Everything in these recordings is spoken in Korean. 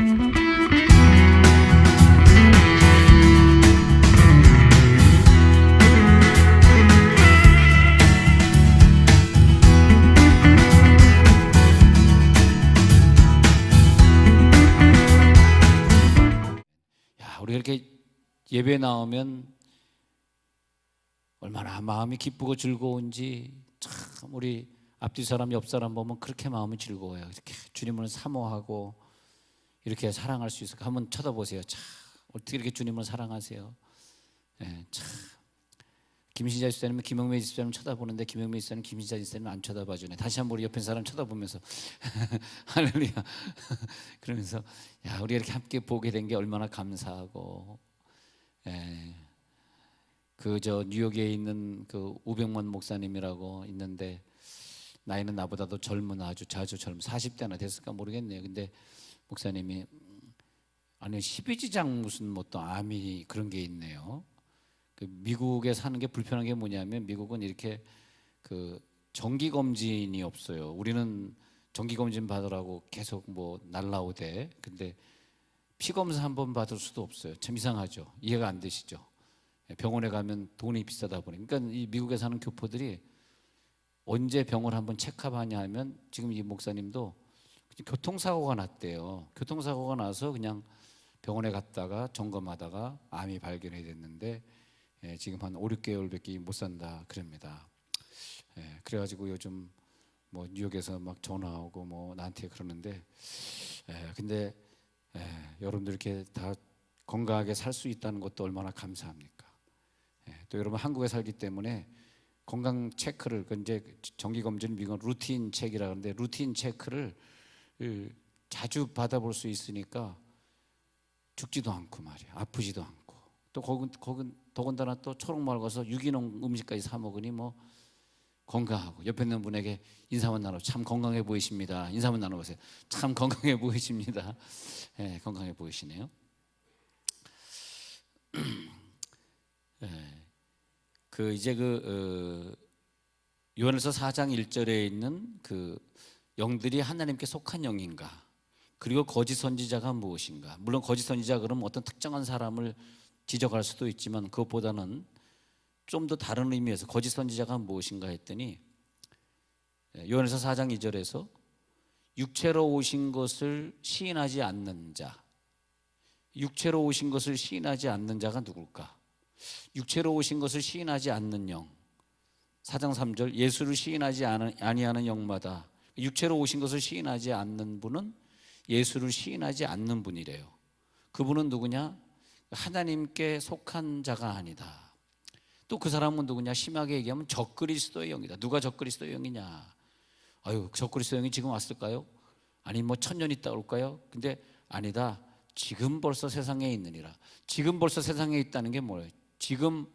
우리가 이렇게 예배 나오면 얼마나 마음이 기쁘고 즐거운지, 참 우리 앞뒤 사람 옆 사람 보면 그렇게 마음이 즐거워요. 이렇게 주님을 사모하고 이렇게 사랑할 수 있을까? 한번 쳐다보세요. 참 어떻게 이렇게 주님을 사랑하세요? 네, 참 김신자 집사님은 김영매 집사님 쳐다보는데 김영매 집사님 김신자 집사님 안 쳐다봐주네. 다시 한번 우리 옆에 사람 쳐다보면서 할렐루야 그러면서 야, 우리가 이렇게 함께 보게 된 게 얼마나 감사하고, 그 저 뉴욕에 있는 그 우병만 목사님이라고 있는데 나이는 나보다도 젊은, 아주 젊은 40대나 됐을까 모르겠네요. 근데 목사님이 아니 12지장 무슨 뭐 또 암이 그런 게 있네요. 그 미국에 사는 게 불편한 게 뭐냐면 미국은 이렇게 그 정기 검진이 없어요. 우리는 정기 검진 받으라고 계속 뭐 날라오대. 근데 피 검사 한 번 받을 수도 없어요. 참 이상하죠. 이해가 안 되시죠? 병원에 가면 돈이 비싸다 보니. 그러니까 이 미국에 사는 교포들이 언제 병을 한번 체크하냐 하면 지금 이 목사님도 교통사고가 났대요. 교통사고가 나서 그냥 병원에 갔다가 점검하다가 암이 발견이 됐는데 지금 한 5, 6개월밖에 못 산다 그럽니다. 그래가지고 요즘 뭐 뉴욕에서 막 전화 오고 뭐 나한테 그러는데, 근데 여러분들 이렇게 다 건강하게 살 수 있다는 것도 얼마나 감사합니까? 또 여러분 한국에 살기 때문에 건강 체크를, 이제 정기 검진 미국은 루틴 체크라 그러는데 루틴 체크를 자주 받아볼 수 있으니까 죽지도 않고 말이야, 아프지도 않고. 또 거긴 더군다나 또 초록마을 가서 유기농 음식까지 사 먹으니 뭐 건강하고. 옆에 있는 분에게 인사만 나눠, 참 건강해 보이십니다. 인사만 나눠보세요. 참 건강해 보이십니다. 건강해 보이시네요. 그 이제 요한일서 4장 1절에 있는 그 영들이 하나님께 속한 영인가, 그리고 거짓 선지자가 무엇인가. 물론 거짓 선지자 그러면 어떤 특정한 사람을 지적할 수도 있지만 그것보다는 좀 더 다른 의미에서 거짓 선지자가 무엇인가 했더니 요한일서 4장 2절에서 육체로 오신 것을 시인하지 않는 자, 육체로 오신 것을 시인하지 않는 자가 누굴까? 육체로 오신 것을 시인하지 않는 영, 4장 3절 예수를 시인하지 아니하는 영마다. 육체로 오신 것을 시인하지 않는 분은 예수를 시인하지 않는 분이래요. 그분은 누구냐? 하나님께 속한 자가 아니다. 또 그 사람은 누구냐? 심하게 얘기하면 적그리스도의 영이다. 누가 적그리스도의 영이냐? 아유, 적그리스도의 영이 지금 왔을까요? 아니 뭐 1000년 있다 올까요? 근데 아니다. 지금 벌써 세상에 있느니라. 지금 벌써 세상에 있다는 게 뭐예요? 지금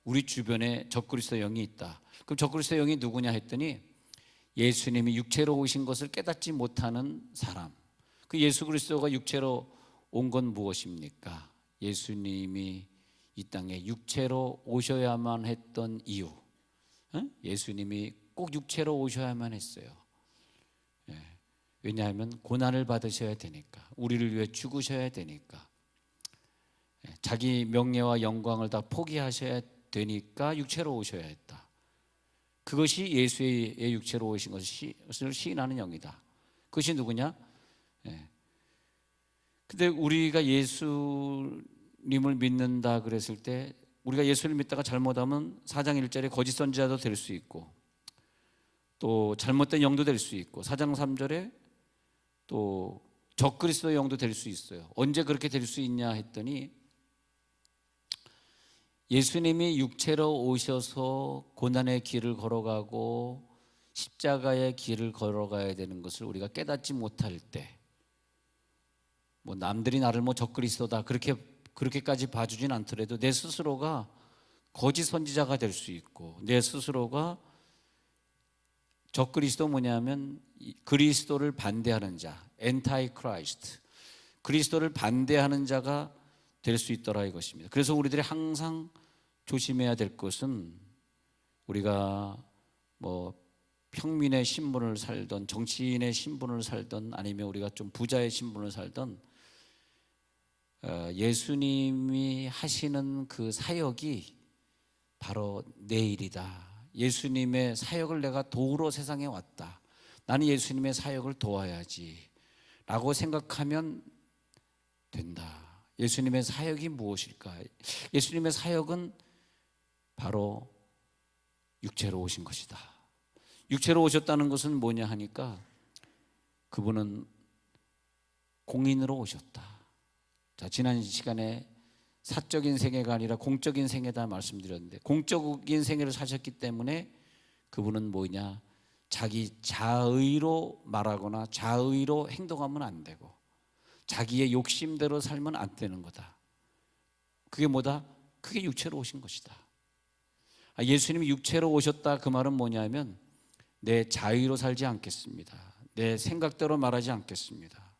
우리 주변에 적그리스도의 영이 있다. 그럼 적그리스도의 영이 누구냐 했더니 예수님이 육체로 오신 것을 깨닫지 못하는 사람. 그 예수 그리스도가 육체로 온 건 무엇입니까? 예수님이 이 땅에 육체로 오셔야만 했던 이유, 예수님이 꼭 육체로 오셔야만 했어요. 왜냐하면 고난을 받으셔야 되니까, 우리를 위해 죽으셔야 되니까, 자기 명예와 영광을 다 포기하셔야 되니까 육체로 오셔야 했다. 그것이 예수의 육체로 오신 것을 시인하는 영이다. 그것이 누구냐? 근데 우리가 예수님을 믿는다 그랬을 때, 우리가 예수를 믿다가 잘못하면 4장 1절에 거짓 선지자도 될 수 있고, 또 잘못된 영도 될 수 있고, 4장 3절에 또 적그리스도의 영도 될 수 있어요. 언제 그렇게 될 수 있냐 했더니 예수님이 육체로 오셔서 고난의 길을 걸어가고 십자가의 길을 걸어가야 되는 것을 우리가 깨닫지 못할 때, 뭐 남들이 나를 뭐 적그리스도다 그렇게까지 봐주진 않더라도 내 스스로가 거짓 선지자가 될 수 있고, 내 스스로가 적그리스도 뭐냐면 그리스도를 반대하는 자, 엔타이 크라이스트, 그리스도를 반대하는 자가 될 수 있더라 이것입니다. 그래서 우리들이 항상 조심해야 될 것은, 우리가 뭐 평민의 신분을 살던, 정치인의 신분을 살던, 아니면 우리가 좀 부자의 신분을 살던, 예수님이 하시는 그 사역이 바로 내 일이다. 예수님의 사역을 내가 도우러 세상에 왔다. 나는 예수님의 사역을 도와야지 라고 생각하면 된다. 예수님의 사역이 무엇일까? 예수님의 사역은 바로 육체로 오신 것이다. 육체로 오셨다는 것은 뭐냐 하니까 그분은 공인으로 오셨다. 자, 지난 시간에 사적인 생애가 아니라 공적인 생애다 말씀드렸는데, 공적인 생애를 사셨기 때문에 그분은 뭐냐? 자기 자의로 말하거나 자의로 행동하면 안 되고 자기의 욕심대로 살면 안 되는 거다. 그게 뭐다? 그게 육체로 오신 것이다. 예수님이 육체로 오셨다 그 말은 뭐냐면 내 자의로 살지 않겠습니다. 내 생각대로 말하지 않겠습니다.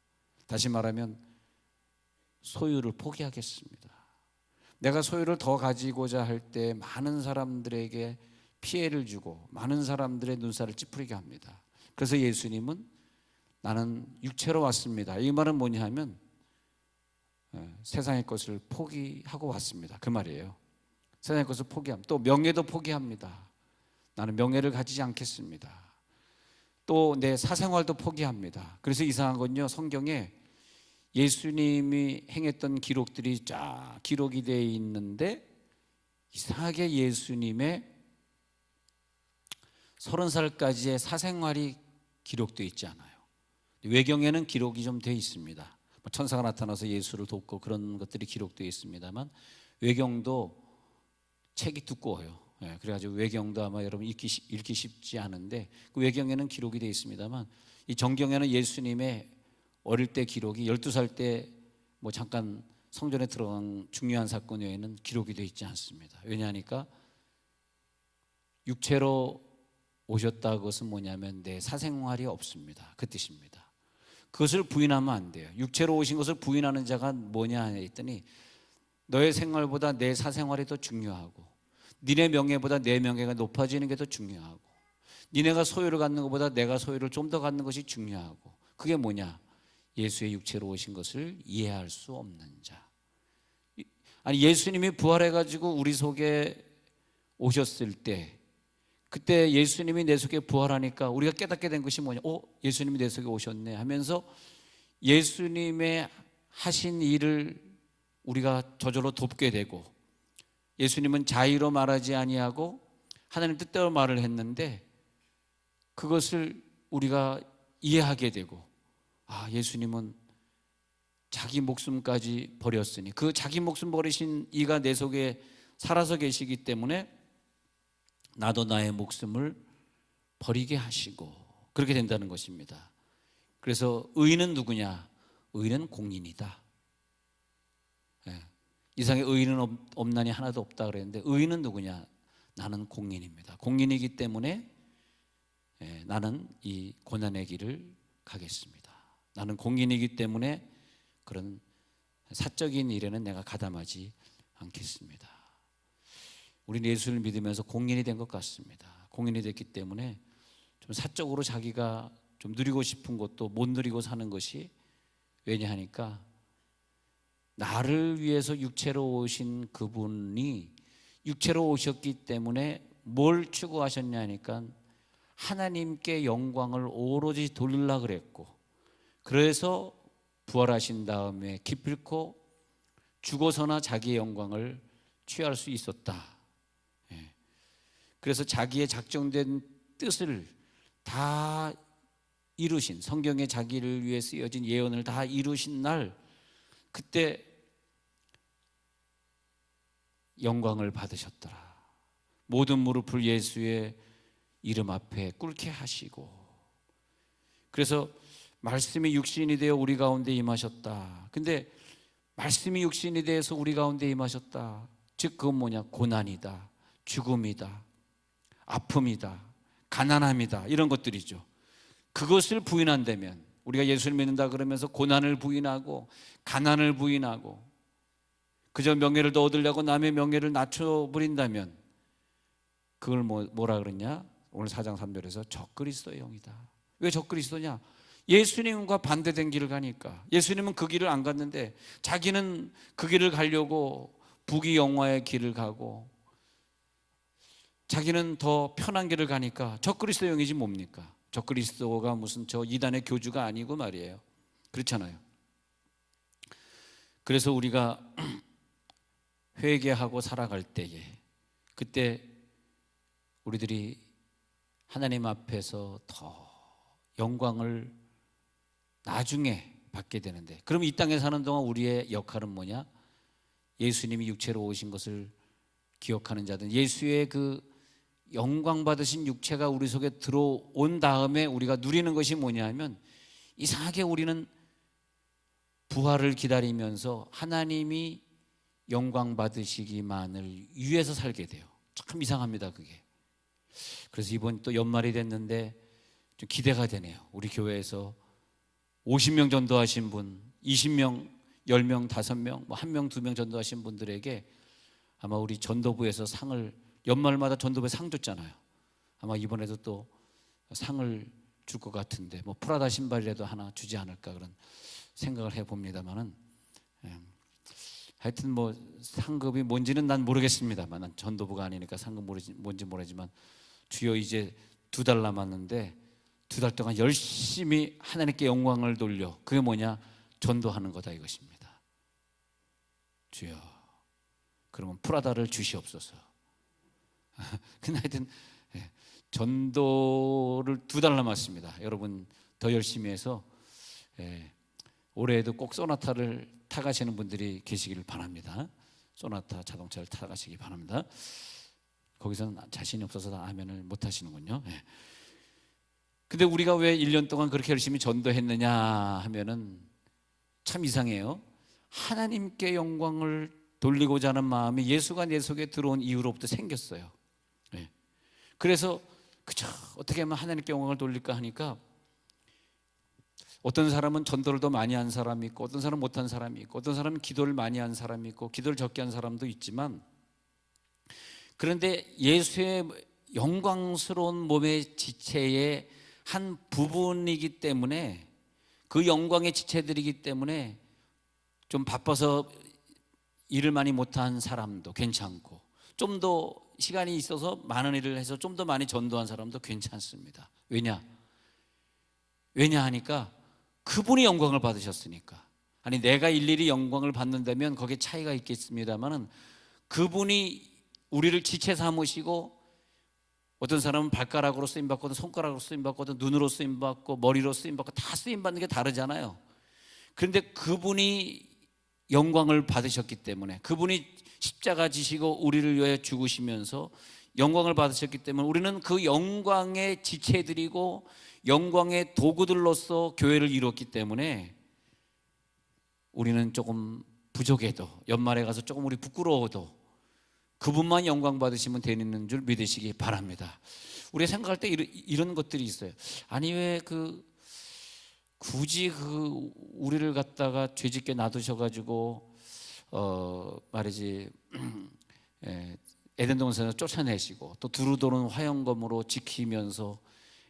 다시 말하면 소유를 포기하겠습니다. 내가 소유를 더 가지고자 할 때 많은 사람들에게 피해를 주고 많은 사람들의 눈살을 찌푸리게 합니다. 그래서 예수님은 나는 육체로 왔습니다. 이 말은 뭐냐 하면 세상의 것을 포기하고 왔습니다. 그 말이에요. 세상의 것을 포기합니다. 또 명예도 포기합니다. 나는 명예를 가지지 않겠습니다. 또 내 사생활도 포기합니다. 그래서 이상한 건요, 성경에 예수님이 행했던 기록들이 쫙 기록이 되어 있는데 이상하게 예수님의 30살까지의 사생활이 기록되어 있지 않아요. 외경에는 기록이 좀 되어 있습니다. 천사가 나타나서 예수를 돕고 그런 것들이 기록되어 있습니다만 외경도 책이 두꺼워요. 그래가지고 외경도 아마 여러분 읽기 쉽지 않은데 그 외경에는 기록이 되어 있습니다만 이 정경에는 예수님의 어릴 때 기록이 12살 때 뭐 잠깐 성전에 들어간 중요한 사건 외에는 기록이 되어 있지 않습니다. 왜냐하니까 육체로 오셨다는 것은 뭐냐면 내 사생활이 없습니다. 그 뜻입니다. 그것을 부인하면 안 돼요. 육체로 오신 것을 부인하는 자가 뭐냐 했더니 너의 생활보다 내 사생활이 더 중요하고 니네 명예보다 내 명예가 높아지는 게 더 중요하고 니네가 소유를 갖는 것보다 내가 소유를 좀 더 갖는 것이 중요하고 그게 뭐냐? 예수의 육체로 오신 것을 이해할 수 없는 자. 아니 예수님이 부활해가지고 우리 속에 오셨을 때 그때 예수님이 내 속에 부활하니까 우리가 깨닫게 된 것이 뭐냐? 예수님이 내 속에 오셨네 하면서 예수님의 하신 일을 우리가 저절로 돕게 되고 예수님은 자의로 말하지 아니하고 하나님 뜻대로 말을 했는데 그것을 우리가 이해하게 되고 예수님은 자기 목숨까지 버렸으니 그 자기 목숨 버리신 이가 내 속에 살아서 계시기 때문에 나도 나의 목숨을 버리게 하시고 그렇게 된다는 것입니다. 그래서 의인은 누구냐? 의인은 공인이다. 이상의 의인은 없나니 하나도 없다 그랬는데 의인은 누구냐? 나는 공인입니다. 공인이기 때문에 나는 이 고난의 길을 가겠습니다. 나는 공인이기 때문에 그런 사적인 일에는 내가 가담하지 않겠습니다. 우리는 예수를 믿으면서 공인이 된 것 같습니다. 공인이 됐기 때문에 좀 사적으로 자기가 좀 누리고 싶은 것도 못 누리고 사는 것이 왜냐 하니까 나를 위해서 육체로 오신 그분이 육체로 오셨기 때문에 뭘 추구하셨냐 하니까 하나님께 영광을 오로지 돌리려고 그랬고 그래서 부활하신 다음에 기필코 죽어서나 자기의 영광을 취할 수 있었다. 그래서 자기의 작정된 뜻을 다 이루신 성경에 자기를 위해 쓰여진 예언을 다 이루신 날 그때 영광을 받으셨더라. 모든 무릎을 예수의 이름 앞에 꿇게 하시고 그래서 말씀이 육신이 되어 우리 가운데 임하셨다. 근데 말씀이 육신이 되어서 우리 가운데 임하셨다. 즉 그건 뭐냐? 고난이다, 죽음이다, 아픔이다, 가난함이다 이런 것들이죠. 그것을 부인한다면 우리가 예수를 믿는다 그러면서 고난을 부인하고 가난을 부인하고 그저 명예를 더 얻으려고 남의 명예를 낮춰버린다면 그걸 뭐라 그러냐? 오늘 4장 3절에서 적그리스도의 영이다. 왜 적그리스도냐? 예수님과 반대된 길을 가니까. 예수님은 그 길을 안 갔는데 자기는 그 길을 가려고 부귀영화의 길을 가고 자기는 더 편한 길을 가니까 적그리스도형이지 뭡니까? 적그리스도가 무슨 저 이단의 교주가 아니고 말이에요. 그렇잖아요. 그래서 우리가 회개하고 살아갈 때에 그때 우리들이 하나님 앞에서 더 영광을 나중에 받게 되는데, 그럼 이 땅에 사는 동안 우리의 역할은 뭐냐? 예수님이 육체로 오신 것을 기억하는 자들, 예수의 그 영광 받으신 육체가 우리 속에 들어온 다음에 우리가 누리는 것이 뭐냐 하면, 이상하게 우리는 부활을 기다리면서 하나님이 영광 받으시기만을 위해서 살게 돼요. 참 이상합니다, 그게. 그래서 이번 또 연말이 됐는데 좀 기대가 되네요. 우리 교회에서 50명 전도하신 분, 20명, 10명, 5명, 뭐 1명, 2명 전도하신 분들에게 아마 우리 전도부에서 상을, 연말마다 전도부에 상 줬잖아요. 아마 이번에도 또 상을 줄 것 같은데, 뭐 프라다 신발이라도 하나 주지 않을까 그런 생각을 해봅니다만은, 하여튼 뭐 상급이 뭔지는 난 모르겠습니다만, 난 전도부가 아니니까 상급 뭔지 모르지만, 주여 이제 2달 남았는데 2달 동안 열심히 하나님께 영광을 돌려, 그게 뭐냐? 전도하는 거다 이것입니다. 주여, 그러면 프라다를 주시옵소서. 근데 하여튼 전도를 2달 남았습니다. 여러분 더 열심히 해서 올해에도 꼭 소나타를 타가시는 분들이 계시기를 바랍니다. 소나타 자동차를 타가시기 바랍니다. 거기서는 자신이 없어서 아멘을 못 하시는군요. 근데 우리가 왜 1년 동안 그렇게 열심히 전도했느냐 하면은 참 이상해요. 하나님께 영광을 돌리고자 하는 마음이 예수가 내 속에 들어온 이후로부터 생겼어요. 그래서 그저 어떻게 하면 하나님께 영광을 돌릴까 하니까, 어떤 사람은 전도를 더 많이 한 사람이 있고, 어떤 사람은 못한 사람이 있고, 어떤 사람은 기도를 많이 한 사람이 있고, 기도를 적게 한 사람도 있지만, 그런데 예수의 영광스러운 몸의 지체의 한 부분이기 때문에, 그 영광의 지체들이기 때문에 좀 바빠서 일을 많이 못한 사람도 괜찮고, 좀 더 시간이 있어서 많은 일을 해서 좀 더 많이 전도한 사람도 괜찮습니다. 왜냐 하니까 그분이 영광을 받으셨으니까. 아니 내가 일일이 영광을 받는다면 거기에 차이가 있겠습니다만은, 그분이 우리를 지체 삼으시고, 어떤 사람은 발가락으로 쓰임받거든, 손가락으로 쓰임받거든, 눈으로 쓰임받고, 머리로 쓰임받고, 다 쓰임받는 게 다르잖아요. 그런데 그분이 영광을 받으셨기 때문에, 그분이 십자가 지시고 우리를 위해 죽으시면서 영광을 받으셨기 때문에, 우리는 그 영광의 지체들이고 영광의 도구들로서 교회를 이뤘기 때문에, 우리는 조금 부족해도, 연말에 가서 조금 우리 부끄러워도 그분만 영광 받으시면 되는 줄 믿으시기 바랍니다. 우리가 생각할 때 이런 것들이 있어요. 아니 왜 굳이 우리를 갖다가 죄짓게 놔두셔가지고 말이지 에덴 동산에서 쫓아내시고, 또 두루 도는 화영검으로 지키면서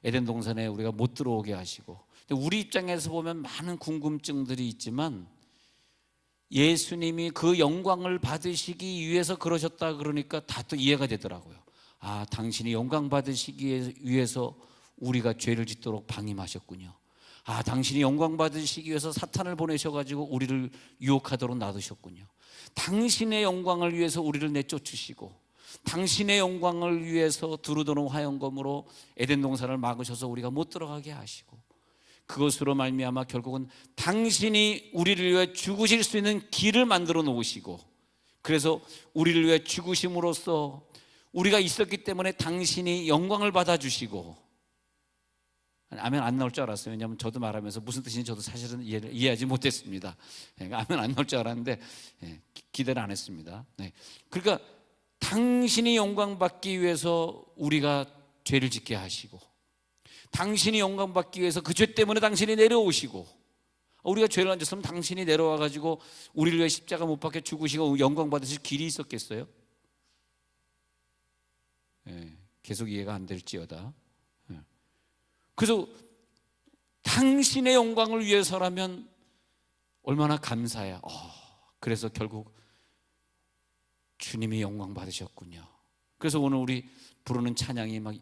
에덴 동산에 우리가 못 들어오게 하시고. 근데 우리 입장에서 보면 많은 궁금증들이 있지만, 예수님이 그 영광을 받으시기 위해서 그러셨다 그러니까 다 또 이해가 되더라고요. 아, 당신이 영광 받으시기 위해서 우리가 죄를 짓도록 방임하셨군요. 아, 당신이 영광 받으시기 위해서 사탄을 보내셔가지고 우리를 유혹하도록 놔두셨군요. 당신의 영광을 위해서 우리를 내쫓으시고, 당신의 영광을 위해서 두루도는 화영검으로 에덴 동산을 막으셔서 우리가 못 들어가게 하시고, 그것으로 말미암아 결국은 당신이 우리를 위해 죽으실 수 있는 길을 만들어 놓으시고, 그래서 우리를 위해 죽으심으로써 우리가 있었기 때문에 당신이 영광을 받아주시고. 아멘 안 나올 줄 알았어요. 왜냐하면 저도 말하면서 무슨 뜻인지 저도 사실은 이해하지 못했습니다. 아멘 안 나올 줄 알았는데 기대를 안 했습니다. 그러니까 당신이 영광 받기 위해서 우리가 죄를 짓게 하시고, 당신이 영광 받기 위해서 그 죄 때문에 당신이 내려오시고, 우리가 죄를 안 졌으면 당신이 내려와가지고 우리를 위해 십자가 못 박혀 죽으시고 영광 받으실 길이 있었겠어요? 계속 이해가 안 될지어다. 그래서 당신의 영광을 위해서라면 얼마나 감사해요. 그래서 결국 주님이 영광 받으셨군요. 그래서 오늘 우리 부르는 찬양이 막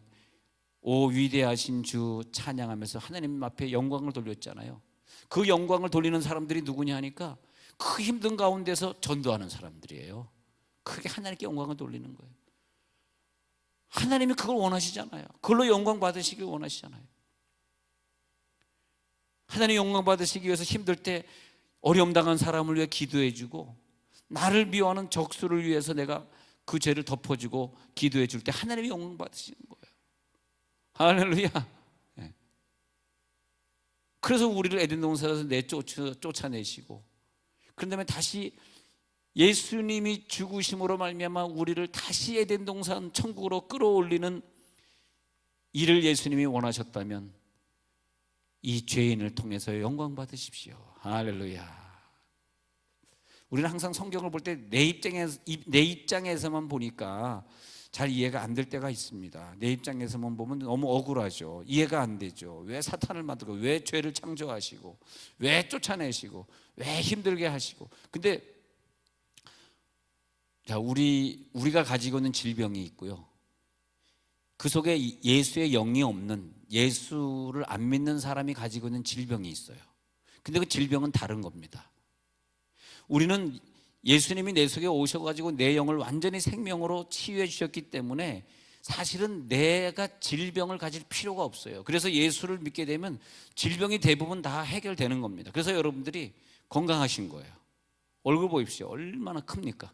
오 위대하신 주 찬양하면서 하나님 앞에 영광을 돌렸잖아요. 그 영광을 돌리는 사람들이 누구냐 하니까 그 힘든 가운데서 전도하는 사람들이에요. 그게 하나님께 영광을 돌리는 거예요. 하나님이 그걸 원하시잖아요. 그걸로 영광 받으시길 원하시잖아요. 하나님 영광 받으시기 위해서 힘들 때 어려움 당한 사람을 위해 기도해 주고, 나를 미워하는 적수를 위해서 내가 그 죄를 덮어주고 기도해 줄 때 하나님이 영광 받으시는 거예요. 할렐루야. 네. 그래서 우리를 에덴 동산에서 쫓아내시고, 그런 다음에 다시 예수님이 죽으심으로 말미암아 우리를 다시 에덴 동산 천국으로 끌어올리는 일을 예수님이 원하셨다면 이 죄인을 통해서 영광 받으십시오. 할렐루야. 우리는 항상 성경을 볼 때 내 입장에서만 보니까 잘 이해가 안 될 때가 있습니다. 내 입장에서만 보면 너무 억울하죠. 이해가 안 되죠. 왜 사탄을 만들고, 왜 죄를 창조하시고, 왜 쫓아내시고, 왜 힘들게 하시고. 근데 자, 우리가 가지고 있는 질병이 있고요, 그 속에 예수의 영이 없는, 예수를 안 믿는 사람이 가지고 있는 질병이 있어요. 근데 그 질병은 다른 겁니다. 우리는 예수님이 내 속에 오셔가지고 내 영을 완전히 생명으로 치유해 주셨기 때문에 사실은 내가 질병을 가질 필요가 없어요. 그래서 예수를 믿게 되면 질병이 대부분 다 해결되는 겁니다. 그래서 여러분들이 건강하신 거예요. 얼굴 보십시오. 얼마나 큽니까?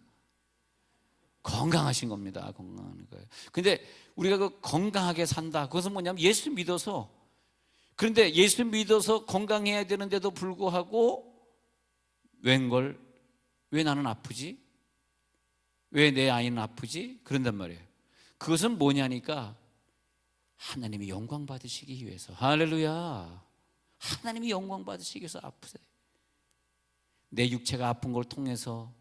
건강하신 겁니다. 건강한 거예요. 근데 우리가 그 건강하게 산다, 그것은 뭐냐면 예수 믿어서, 그런데 예수 믿어서 건강해야 되는데도 불구하고 웬걸, 왜 나는 아프지? 왜 내 아이는 아프지? 그런단 말이에요. 그것은 뭐냐니까 하나님이 영광 받으시기 위해서. 할렐루야. 하나님이 영광 받으시기 위해서 아프세요. 내 육체가 아픈 걸 통해서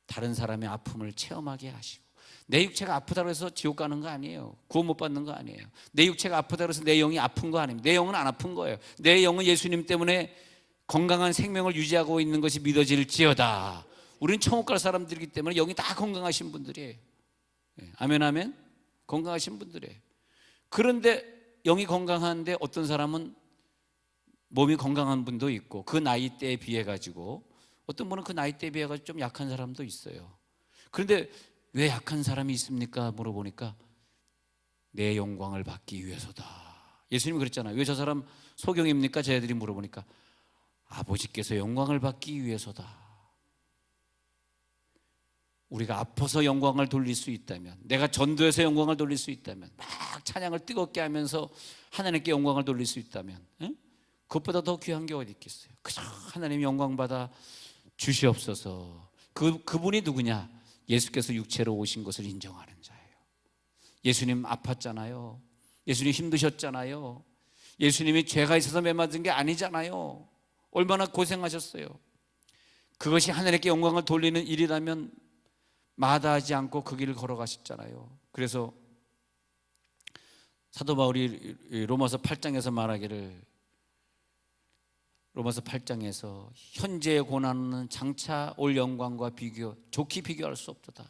다른 사람의 아픔을 체험하게 하시고, 내 육체가 아프다고 해서 지옥 가는 거 아니에요. 구원 못 받는 거 아니에요. 내 육체가 아프다고 해서 내 영이 아픈 거 아닙니다. 내 영은 안 아픈 거예요. 내 영은 예수님 때문에 건강한 생명을 유지하고 있는 것이 믿어질지어다. 우리는 천국 갈 사람들이기 때문에 영이 다 건강하신 분들이에요. 아멘 아멘. 건강하신 분들이에요. 그런데 영이 건강한데 어떤 사람은 몸이 건강한 분도 있고, 그 나이대에 비해 가지고 어떤 분은 그 나이대에 비해 가지고 좀 약한 사람도 있어요. 그런데 왜 약한 사람이 있습니까? 물어보니까 내 영광을 받기 위해서다. 예수님이 그랬잖아요. 왜 저 사람 소경입니까? 저희들이 물어보니까 아버지께서 영광을 받기 위해서다. 우리가 아파서 영광을 돌릴 수 있다면, 내가 전도해서 영광을 돌릴 수 있다면, 막 찬양을 뜨겁게 하면서 하나님께 영광을 돌릴 수 있다면, 그것보다 더 귀한 게 어디 있겠어요? 그저 하나님 영광 받아 주시옵소서. 그분이 누구냐? 예수께서 육체로 오신 것을 인정하는 자예요. 예수님 아팠잖아요. 예수님 힘드셨잖아요. 예수님이 죄가 있어서 매맞은 게 아니잖아요. 얼마나 고생하셨어요. 그것이 하나님께 영광을 돌리는 일이라면 마다하지 않고 그 길을 걸어가셨잖아요. 그래서 사도 바울이 로마서 8장에서 말하기를, 로마서 8장에서 현재의 고난은 장차 올 영광과 좋게 비교할 수 없도다.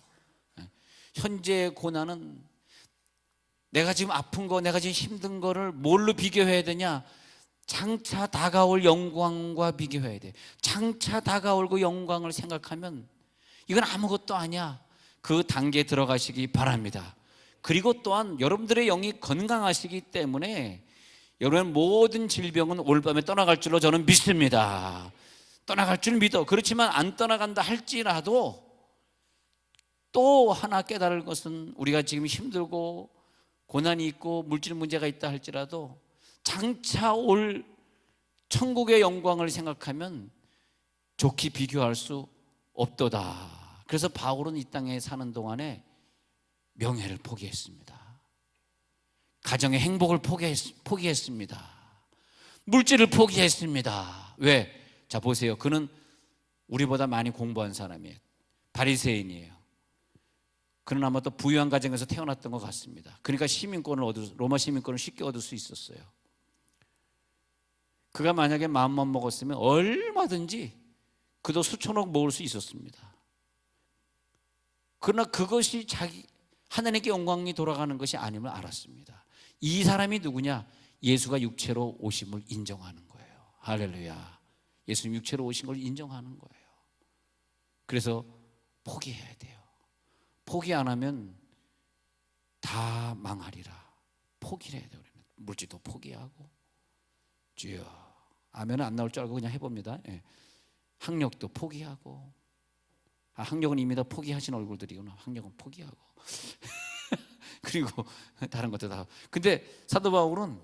현재의 고난은, 내가 지금 아픈 거, 내가 지금 힘든 거를 뭘로 비교해야 되냐? 장차 다가올 영광과 비교해야 돼. 장차 다가올 그 영광을 생각하면 이건 아무것도 아니야. 그 단계에 들어가시기 바랍니다. 그리고 또한 여러분들의 영이 건강하시기 때문에 여러분 모든 질병은 올밤에 떠나갈 줄로 저는 믿습니다. 떠나갈 줄 믿어. 그렇지만 안 떠나간다 할지라도 또 하나 깨달을 것은, 우리가 지금 힘들고 고난이 있고 물질 문제가 있다 할지라도 장차 올 천국의 영광을 생각하면 좋게 비교할 수 없도다. 그래서 바울은 이 땅에 사는 동안에 명예를 포기했습니다. 가정의 행복을 포기했습니다. 물질을 포기했습니다. 왜? 자, 보세요. 그는 우리보다 많이 공부한 사람이에요. 바리새인이에요. 그는 아마 또 부유한 가정에서 태어났던 것 같습니다. 그러니까 로마 시민권을 쉽게 얻을 수 있었어요. 그가 만약에 마음만 먹었으면 얼마든지 그도 수천억 모을 수 있었습니다. 그러나 그것이 하나님께 영광이 돌아가는 것이 아님을 알았습니다. 이 사람이 누구냐? 예수가 육체로 오심을 인정하는 거예요. 할렐루야. 예수님 육체로 오신 걸 인정하는 거예요. 그래서 포기해야 돼요. 포기 안 하면 다 망하리라. 포기를 해야 돼요. 물질도 포기하고, 주여, 아멘은 안 나올 줄 알고 그냥 해봅니다. 예. 학력도 포기하고, 학력은 이미 다 포기하신 얼굴들이구나. 학력은 포기하고 그리고 다른 것도 다. 근데 사도 바울은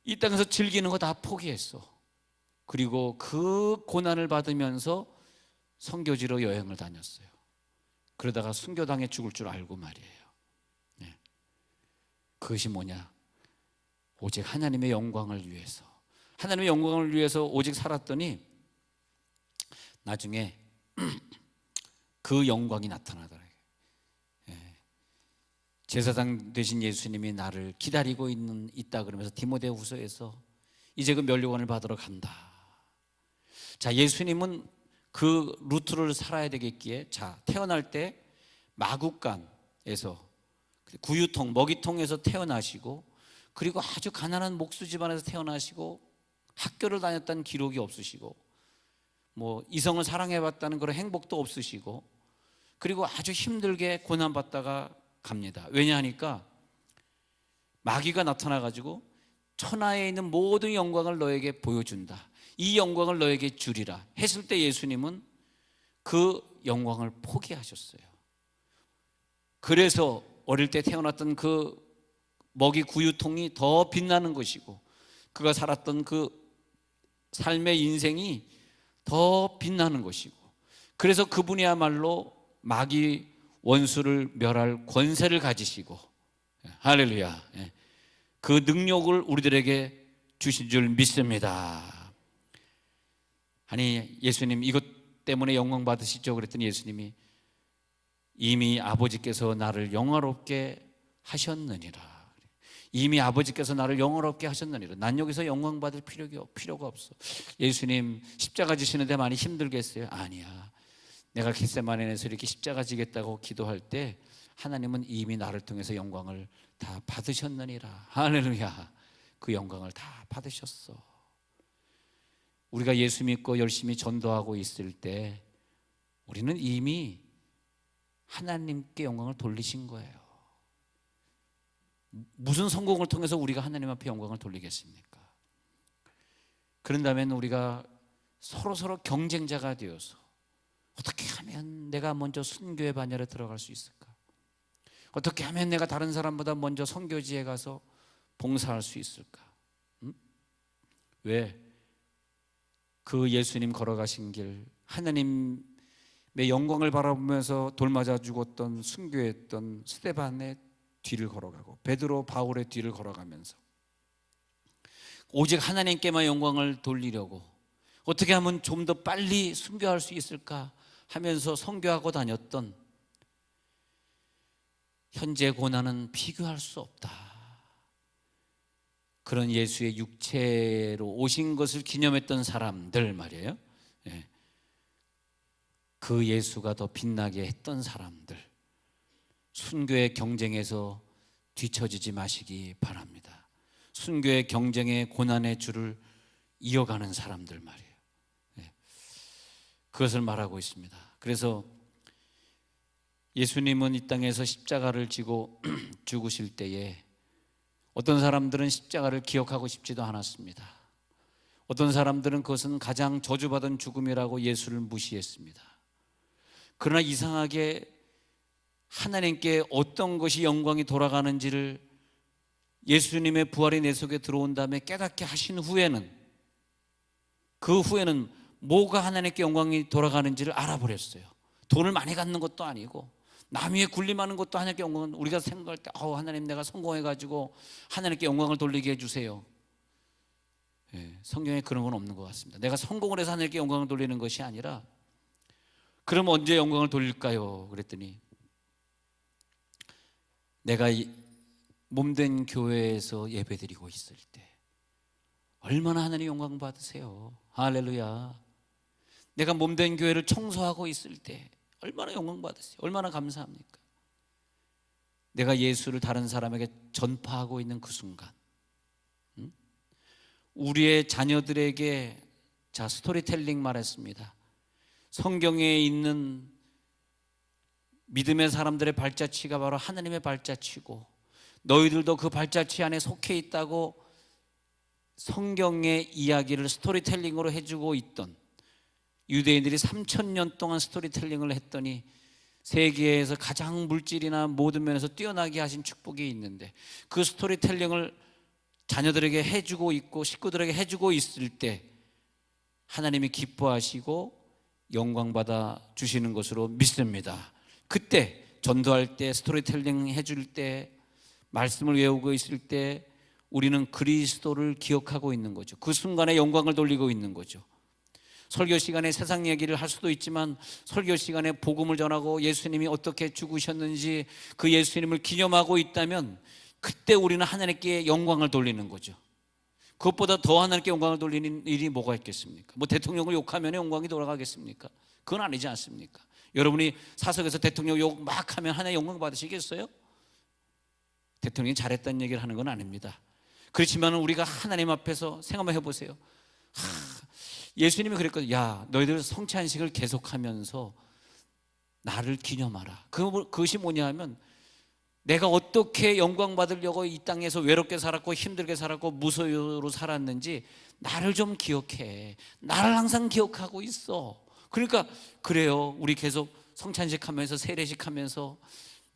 이 땅에서 즐기는 거 다 포기했어. 그리고 그 고난을 받으면서 선교지로 여행을 다녔어요. 그러다가 순교당해 죽을 줄 알고 말이에요. 네. 그것이 뭐냐? 오직 하나님의 영광을 위해서, 하나님의 영광을 위해서 오직 살았더니 나중에 그 영광이 나타나더라고요. 제사장 되신 예수님이 나를 기다리고 있다 그러면서 디모데후서에서 이제 그 면류관을 받으러 간다. 자, 예수님은 그 루트를 살아야 되겠기에, 자, 태어날 때 마국간에서 구유통, 먹이통에서 태어나시고, 그리고 아주 가난한 목수 집안에서 태어나시고, 학교를 다녔다는 기록이 없으시고, 뭐 이성을 사랑해봤다는 그런 행복도 없으시고, 그리고 아주 힘들게 고난받다가 갑니다. 왜냐하니까 마귀가 나타나가지고 천하에 있는 모든 영광을 너에게 보여준다, 이 영광을 너에게 주리라 했을 때 예수님은 그 영광을 포기하셨어요. 그래서 어릴 때 태어났던 그 먹이 구유통이 더 빛나는 것이고, 그가 살았던 그 삶의 인생이 더 빛나는 것이고, 그래서 그분이야말로 마귀 원수를 멸할 권세를 가지시고, 할렐루야, 그 능력을 우리들에게 주신 줄 믿습니다. 아니, 예수님 이것 때문에 영광 받으시죠? 그랬더니 예수님이 이미 아버지께서 나를 영화롭게 하셨느니라. 이미 아버지께서 나를 영화롭게 하셨느니라. 난 여기서 영광 받을 필요가 없어. 예수님 십자가 지시는데 많이 힘들겠어요? 아니야. 내가 겟세마네에서 이렇게 십자가 지겠다고 기도할 때 하나님은 이미 나를 통해서 영광을 다 받으셨느니라. 할렐루야. 그 영광을 다 받으셨어. 우리가 예수 믿고 열심히 전도하고 있을 때 우리는 이미 하나님께 영광을 돌리신 거예요. 무슨 성공을 통해서 우리가 하나님 앞에 영광을 돌리겠습니까? 그런다면 우리가 서로 경쟁자가 되어서 어떻게 하면 내가 먼저 순교의 반열에 들어갈 수 있을까? 어떻게 하면 내가 다른 사람보다 먼저 선교지에 가서 봉사할 수 있을까? 왜? 그 예수님 걸어가신 길, 하나님의 영광을 바라보면서 돌 맞아 죽었던 순교했던 스데반의 뒤를 걸어가고, 베드로 바울의 뒤를 걸어가면서 오직 하나님께만 영광을 돌리려고 어떻게 하면 좀 더 빨리 순교할 수 있을까 하면서 선교하고 다녔던, 현재 고난은 비교할 수 없다, 그런 예수의 육체로 오신 것을 기념했던 사람들 말이에요. 그 예수가 더 빛나게 했던 사람들, 순교의 경쟁에서 뒤처지지 마시기 바랍니다. 순교의 경쟁의 고난의 줄을 이어가는 사람들 말이에요. 그것을 말하고 있습니다. 그래서 예수님은 이 땅에서 십자가를 지고 죽으실 때에 어떤 사람들은 십자가를 기억하고 싶지도 않았습니다. 어떤 사람들은 그것은 가장 저주받은 죽음이라고 예수를 무시했습니다. 그러나 이상하게 하나님께 어떤 것이 영광이 돌아가는지를 예수님의 부활이 내 속에 들어온 다음에 깨닫게 하신 후에는, 그 후에는 뭐가 하나님께 영광이 돌아가는지를 알아버렸어요. 돈을 많이 갖는 것도 아니고 남 위에 군림하는 것도 하나님께 영광은, 우리가 생각할 때 하나님 내가 성공해가지고 하나님께 영광을 돌리게 해주세요. 성경에 그런 건 없는 것 같습니다. 내가 성공을 해서 하나님께 영광을 돌리는 것이 아니라, 그럼 언제 영광을 돌릴까요? 그랬더니 내가 몸된 교회에서 예배드리고 있을 때, 얼마나 하나님 영광 받으세요. 할렐루야. 내가 몸된 교회를 청소하고 있을 때 얼마나 영광 받으세요. 얼마나 감사합니까? 내가 예수를 다른 사람에게 전파하고 있는 그 순간, 우리의 자녀들에게, 자, 스토리텔링 말했습니다. 성경에 있는 믿음의 사람들의 발자취가 바로 하나님의 발자취고, 너희들도 그 발자취 안에 속해 있다고 성경의 이야기를 스토리텔링으로 해주고 있던 유대인들이 3000년 동안 스토리텔링을 했더니 세계에서 가장 물질이나 모든 면에서 뛰어나게 하신 축복이 있는데, 그 스토리텔링을 자녀들에게 해주고 있고 식구들에게 해주고 있을 때 하나님이 기뻐하시고 영광받아 주시는 것으로 믿습니다. 그때 전도할 때, 스토리텔링 해줄 때, 말씀을 외우고 있을 때 우리는 그리스도를 기억하고 있는 거죠. 그 순간에 영광을 돌리고 있는 거죠. 설교 시간에 세상 얘기를 할 수도 있지만 설교 시간에 복음을 전하고 예수님이 어떻게 죽으셨는지 그 예수님을 기념하고 있다면 그때 우리는 하나님께 영광을 돌리는 거죠. 그것보다 더 하나님께 영광을 돌리는 일이 뭐가 있겠습니까? 뭐 대통령을 욕하면 영광이 돌아가겠습니까? 그건 아니지 않습니까? 여러분이 사석에서 대통령 욕 막 하면 하나님 영광 받으시겠어요? 대통령이 잘했다는 얘기를 하는 건 아닙니다. 그렇지만 우리가 하나님 앞에서 생각 한번 해보세요. 예수님이 그랬거든요. 야, 너희들 성찬식을 계속하면서 나를 기념하라. 그것이 뭐냐 하면 내가 어떻게 영광 받으려고 이 땅에서 외롭게 살았고 힘들게 살았고 무소유로 살았는지 나를 좀 기억해. 나를 항상 기억하고 있어. 그러니까 그래요. 우리 계속 성찬식 하면서 세례식 하면서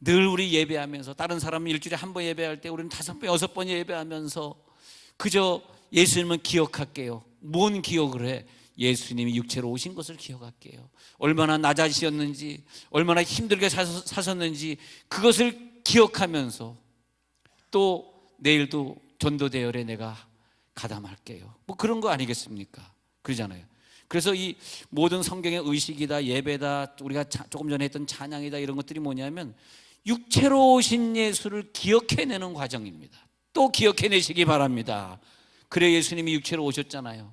늘 우리 예배하면서, 다른 사람은 일주일에 한 번 예배할 때 우리는 5번, 6번 예배하면서 그저 예수님은 기억할게요. 뭔 기억을 해? 예수님이 육체로 오신 것을 기억할게요. 얼마나 낮아지셨는지, 얼마나 힘들게 사셨는지 그것을 기억하면서 또 내일도 전도 대열에 내가 가담할게요. 뭐 그런 거 아니겠습니까? 그러잖아요. 그래서 이 모든 성경의 의식이다, 예배다, 우리가 조금 전에 했던 찬양이다, 이런 것들이 뭐냐면 육체로 오신 예수를 기억해내는 과정입니다. 또 기억해내시기 바랍니다. 그래 예수님이 육체로 오셨잖아요.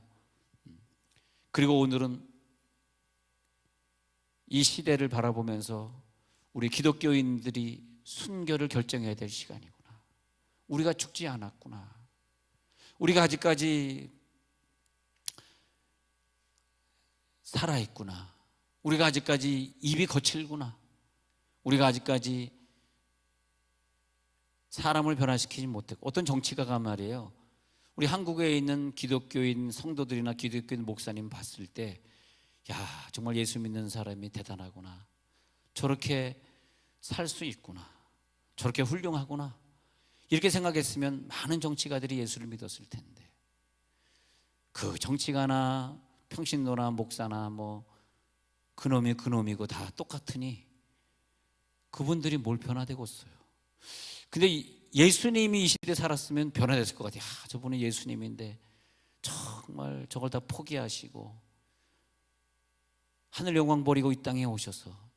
그리고 오늘은 이 시대를 바라보면서 우리 기독교인들이 순교를 결정해야 될 시간이구나. 우리가 죽지 않았구나. 우리가 아직까지 살아있구나. 우리가 아직까지 입이 거칠구나. 우리가 아직까지 사람을 변화시키지 못했고, 어떤 정치가가 말이에요. 우리 한국에 있는 기독교인 성도들이나 기독교인 목사님 봤을 때, 야, 정말 예수 믿는 사람이 대단하구나. 저렇게 살 수 있구나. 저렇게 훌륭하구나. 이렇게 생각했으면 많은 정치가들이 예수를 믿었을 텐데, 그 정치가나 평신도나 목사나 뭐 그놈이 그놈이고 다 똑같으니 그분들이 뭘 변화되겠어요. 근데 예수님이 이 시대에 살았으면 변화됐을 것 같아요. 저분은 예수님인데 정말 저걸 다 포기하시고 하늘 영광 버리고 이 땅에 오셔서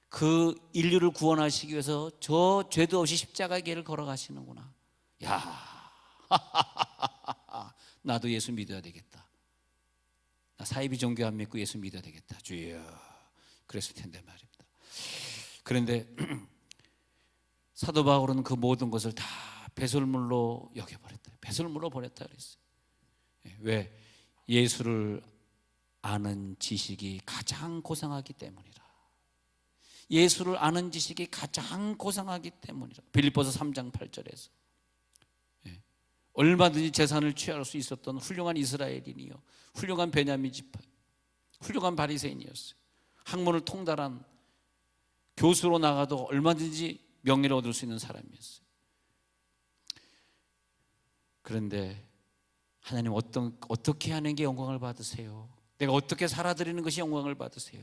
그 인류를 구원하시기 위해서 저 죄도 없이 십자가의 길을 걸어가시는구나. 야, 나도 예수 믿어야 되겠다. 나 사이비 종교 안 믿고 예수 믿어야 되겠다. 주여, 그랬을 텐데 말입니다. 그런데 사도 바울은 그 모든 것을 다 배설물로 여겨버렸다. 배설물로 버렸다 그랬어요. 왜? 예수를 아는 지식이 가장 고상하기 때문이라. 예수를 아는 지식이 가장 고상하기 때문이라. 빌립보서 3장 8절에서 얼마든지 재산을 취할 수 있었던 훌륭한 이스라엘인이요, 훌륭한 베냐민 지파, 훌륭한 바리새인이었어요. 학문을 통달한 교수로 나가도 얼마든지 명예를 얻을 수 있는 사람이었어요. 그런데 하나님 어떻게 하는 게 영광을 받으세요? 내가 어떻게 살아드리는 것이 영광을 받으세요?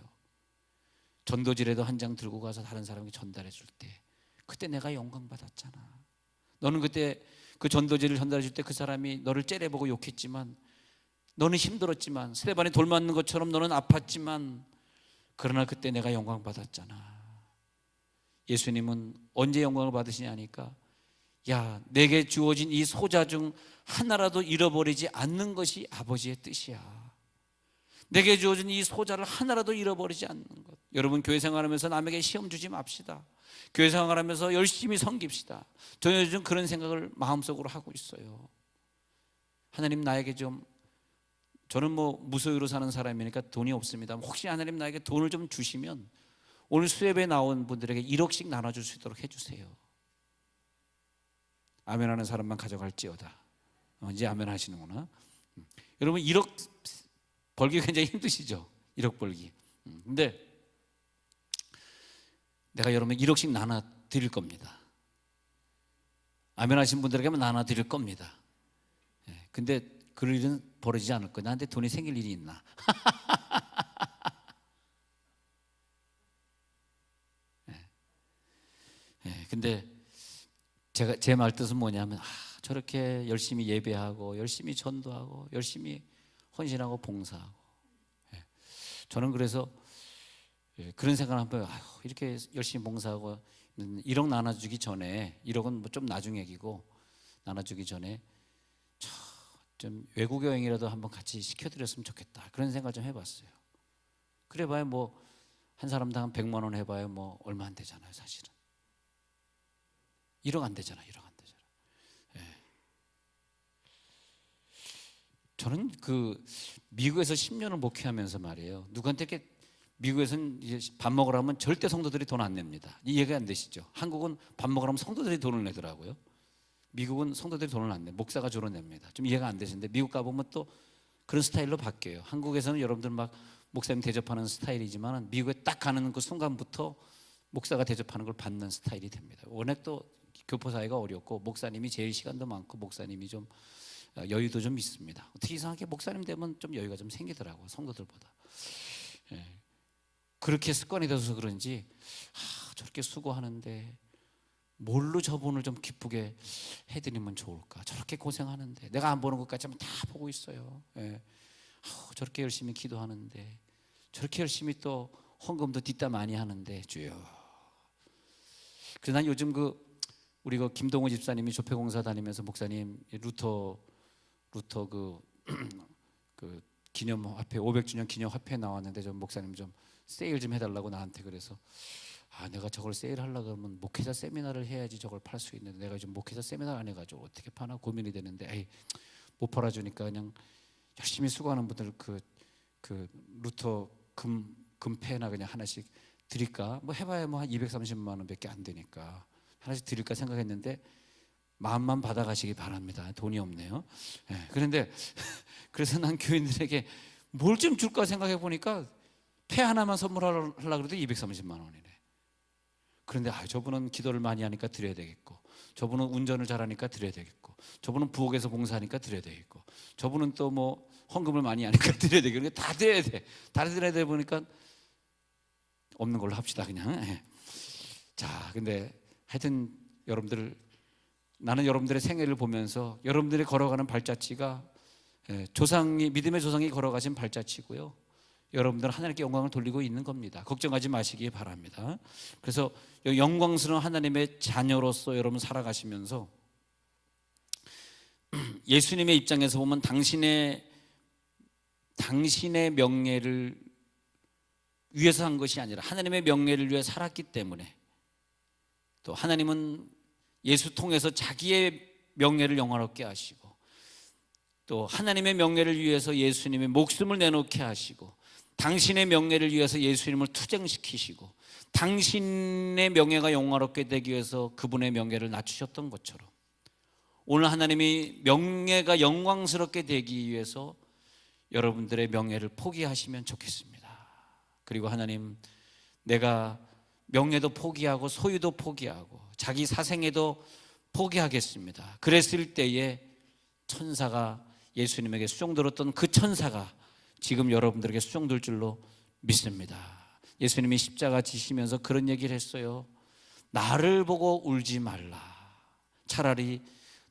전도지라도 한 장 들고 가서 다른 사람에게 전달해 줄 때, 그때 내가 영광 받았잖아. 너는 그때 그 전도지를 전달해 줄 때 그 사람이 너를 째려보고 욕했지만, 너는 힘들었지만, 스데반에 돌 맞는 것처럼 너는 아팠지만, 그러나 그때 내가 영광 받았잖아. 예수님은 언제 영광을 받으시냐니까 야, 내게 주어진 이 소자 중 하나라도 잃어버리지 않는 것이 아버지의 뜻이야. 내게 주어진 이 소자를 하나라도 잃어버리지 않는 것. 여러분, 교회 생활하면서 남에게 시험 주지 맙시다. 교회 생활하면서 열심히 섬깁시다. 저는 요즘 그런 생각을 마음속으로 하고 있어요. 하나님, 나에게 좀, 저는 뭐 무소유로 사는 사람이니까 돈이 없습니다. 혹시 하나님 나에게 돈을 좀 주시면 오늘 수협에 나온 분들에게 1억씩 나눠줄 수 있도록 해주세요. 아멘하는 사람만 가져갈지어다. 이제 아멘 하시는구나. 여러분, 1억 벌기 굉장히 힘드시죠? 1억 벌기. 근데 내가 여러분 1억씩 나눠 드릴 겁니다. 아멘 하신 분들에게만 나눠 드릴 겁니다. 근데 그럴 일은 벌어지지 않을 거야. 나한테 돈이 생길 일이 있나? 근데 제 말 뜻은 뭐냐면, 저렇게 열심히 예배하고 열심히 전도하고 열심히 헌신하고 봉사하고, 저는 그래서 그런 생각을 한번, 이렇게 열심히 봉사하고 1억 나눠주기 전에, 1억은 뭐 좀 나중 얘기고, 나눠주기 전에 좀 외국 여행이라도 한번 같이 시켜드렸으면 좋겠다, 그런 생각을 좀 해봤어요. 그래봐야 뭐 한 사람당 100만 원 해봐야 뭐 얼마 안 되잖아요. 사실은 1억 안 되잖아. 1억 안 되잖아. 저는 그 미국에서 10년을 목회하면서 말이에요, 누구한테 이렇게, 미국에서는 이제 밥 먹으라면 절대 성도들이 돈 안 냅니다. 이해가 안 되시죠? 한국은 밥 먹으라면 성도들이 돈을 내더라고요. 미국은 성도들이 돈을 안 내, 목사가 주로 냅니다. 좀 이해가 안 되시는데, 미국 가보면 또 그런 스타일로 바뀌어요. 한국에서는 여러분들 막 목사님 대접하는 스타일이지만, 미국에 딱 가는 그 순간부터 목사가 대접하는 걸 받는 스타일이 됩니다. 워낙 또 교포 사회가 어렵고, 목사님이 제일 시간도 많고, 목사님이 좀 여유도 좀 있습니다. 특히 이상하게 목사님 되면 좀 여유가 좀 생기더라고요, 성도들보다. 그렇게 습관이 돼서 그런지, 저렇게 수고하는데 뭘로 저분을 좀 기쁘게 해드리면 좋을까? 저렇게 고생하는데 내가 안 보는 것까지만 다 보고 있어요. 저렇게 열심히 기도하는데, 저렇게 열심히 또 헌금도 뒷담 많이 하는데, 주여. 그래서 난 요즘 우리 김동호 집사님이 조폐공사 다니면서, 목사님 루터 그 기념화폐 500주년 기념화폐 나왔는데 좀 목사님 좀 세일 좀 해달라고 나한테. 그래서 내가 저걸 세일하려고 그러면 목회자 세미나를 해야지 저걸 팔 수 있는데, 내가 좀 목회자 세미나를 안 해가지고 어떻게 파나 고민이 되는데, 못 팔아주니까 그냥 열심히 수고하는 분들 그 루터 금패나 그냥 하나씩 드릴까? 뭐 해봐야 뭐 한 230만 원밖에 안 되니까 하나씩 드릴까 생각했는데, 마음만 받아가시기 바랍니다. 돈이 없네요. 그런데 그래서 난 교인들에게 뭘 좀 줄까 생각해 보니까, 패 하나만 선물하려고 그래도 230만 원이네. 그런데 저분은 기도를 많이 하니까 드려야 되겠고, 저분은 운전을 잘하니까 드려야 되겠고, 저분은 부엌에서 봉사하니까 드려야 되겠고, 저분은 또 뭐 헌금을 많이 하니까 드려야 되겠고, 다 드려야 돼. 다 드려야 돼 보니까 없는 걸로 합시다 그냥. 자, 근데 하여튼 나는 여러분들의 생애를 보면서 여러분들이 걸어가는 발자취가 믿음의 조상이 걸어가신 발자취고요, 여러분들은 하나님께 영광을 돌리고 있는 겁니다. 걱정하지 마시기 바랍니다. 그래서 영광스러운 하나님의 자녀로서 여러분 살아가시면서, 예수님의 입장에서 보면 당신의 명예를 위해서 한 것이 아니라 하나님의 명예를 위해 살았기 때문에, 또 하나님은 예수 통해서 자기의 명예를 영화롭게 하시고, 또 하나님의 명예를 위해서 예수님의 목숨을 내놓게 하시고, 당신의 명예를 위해서 예수님을 투쟁시키시고, 당신의 명예가 영화롭게 되기 위해서 그분의 명예를 낮추셨던 것처럼, 오늘 하나님이 명예가 영광스럽게 되기 위해서 여러분들의 명예를 포기하시면 좋겠습니다. 그리고 하나님, 내가 명예도 포기하고 소유도 포기하고 자기 사생애도 포기하겠습니다. 그랬을 때에 천사가, 예수님에게 수종들었던 그 천사가 지금 여러분들에게 수종들 줄로 믿습니다. 예수님이 십자가 지시면서 그런 얘기를 했어요. 나를 보고 울지 말라. 차라리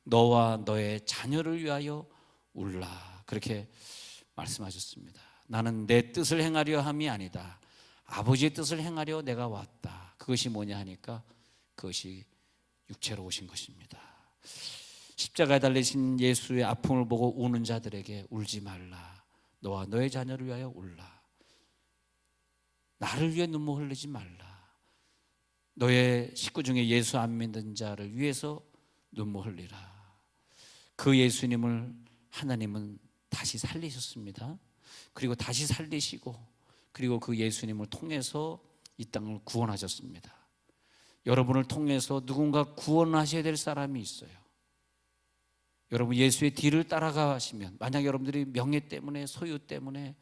너와 너의 자녀를 위하여 울라. 그렇게 말씀하셨습니다. 나는 내 뜻을 행하려 함이 아니다. 아버지의 뜻을 행하려 내가 왔다. 그것이 뭐냐 하니까, 그것이 육체로 오신 것입니다. 십자가에 달리신 예수의 아픔을 보고 우는 자들에게 울지 말라. 너와 너의 자녀를 위하여 울라. 나를 위해 눈물 흘리지 말라. 너의 식구 중에 예수 안 믿는 자를 위해서 눈물 흘리라. 그 예수님을 하나님은 다시 살리셨습니다. 그리고 다시 살리시고, 그리고 그 예수님을 통해서 이 땅을 구원하셨습니다. 여러분을 통해서 누군가 구원하셔야 될 사람이 있어요. 여러분 예수의 뒤를 따라가시면, 만약 여러분들이 명예 때문에, 소유 때문에,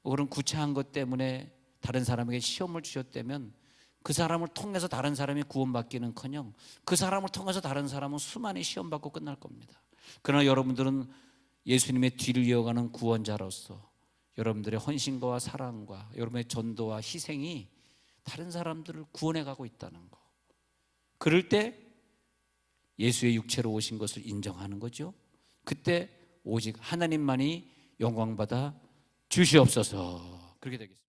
뭐 그런 구차한 것 때문에 다른 사람에게 시험을 주셨다면, 그 사람을 통해서 다른 사람이 구원받기는커녕 그 사람을 통해서 다른 사람은 수많이 시험받고 끝날 겁니다. 그러나 여러분들은 예수님의 뒤를 이어가는 구원자로서 여러분들의 헌신과 사랑과 여러분의 전도와 희생이 다른 사람들을 구원해 가고 있다는 거. 그럴 때 예수의 육체로 오신 것을 인정하는 거죠. 그때 오직 하나님만이 영광받아 주시옵소서. 그렇게 되겠습니다.